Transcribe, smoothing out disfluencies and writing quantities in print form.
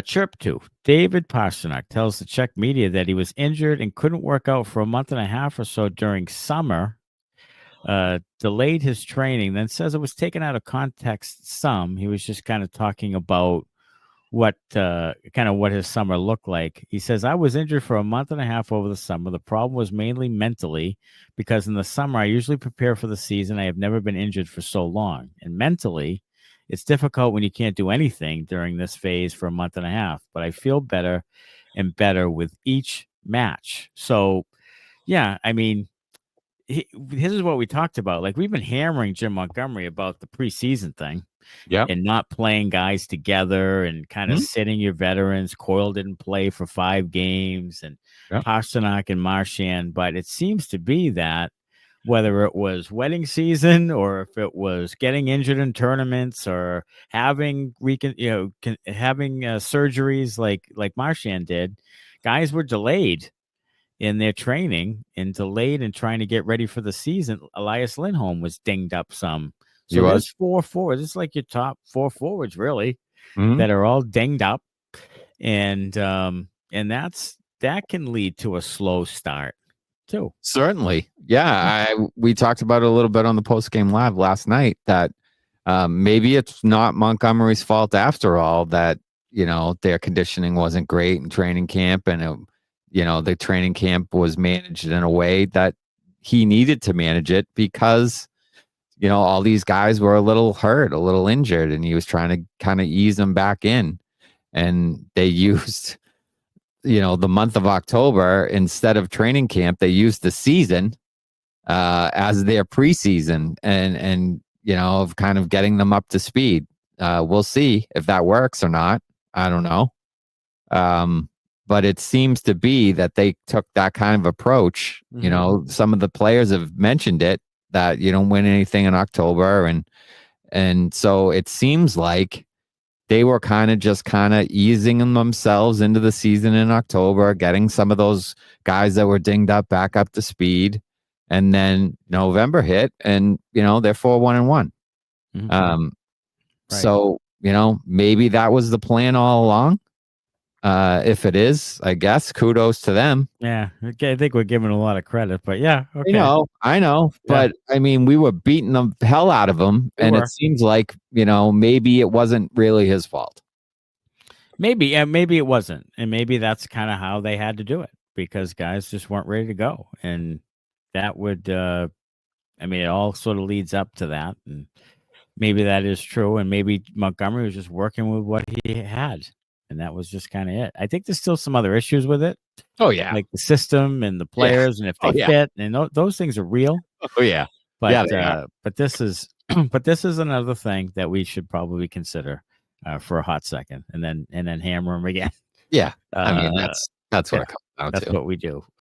Chirp 2. David Pastrnak tells the Czech media that he was injured and couldn't work out for a month and a half or so during summer. Delayed his training, then says it was taken out of context some. He was just kind of talking about what his summer looked like. He says, I was injured for a month and a half over the summer. The problem was mainly mentally because in the summer I usually prepare for the season. I have never been injured for so long. And mentally, it's difficult when you can't do anything during this phase for a month and a half, but I feel better and better with each match. So, yeah, I mean, this is what we talked about. Like, we've been hammering Jim Montgomery about the preseason thing. Yeah. And not playing guys together and kind of sitting your veterans. Coyle didn't play for 5 games and Pastrnak and Marchand. But it seems to be that whether it was wedding season or if it was getting injured in tournaments or having surgeries like Marchand did, guys were delayed in their training and delayed in trying to get ready for the season. Elias Lindholm was dinged up some. So there's 4 forwards. It's like your top 4 forwards, really, that are all dinged up, and that can lead to a slow start too. Certainly, yeah. We talked about it a little bit on the post-game live last night that maybe it's not Montgomery's fault after all that their conditioning wasn't great in training camp, and the training camp was managed in a way that he needed to manage it because. All these guys were a little hurt, a little injured, and he was trying to kind of ease them back in. And they used, the month of October instead of training camp. They used the season as their preseason, and of kind of getting them up to speed. We'll see if that works or not. I don't know. But it seems to be that they took that kind of approach. Some of the players have mentioned it. That you don't win anything in October, and so it seems like they were kind of easing themselves into the season in October, getting some of those guys that were dinged up back up to speed, and then November hit, and they're 4-1-1. Right. So maybe that was the plan all along. If it is, I guess kudos to them. Yeah, okay, I think we're giving a lot of credit, but yeah, okay. I know, but I mean, we were beating the hell out of him, and it seems like maybe it wasn't really his fault. Maybe it wasn't, and maybe that's kind of how they had to do it because guys just weren't ready to go, and that would, it all sort of leads up to that, and maybe that is true, and maybe Montgomery was just working with what he had. And that was just kind of it. I think there's still some other issues with it. Oh, yeah. Like the system and the players and if they fit. And those things are real. Oh, yeah. But this is another thing that we should probably consider for a hot second and then hammer them again. Yeah. That's what it comes down to. That's what we do.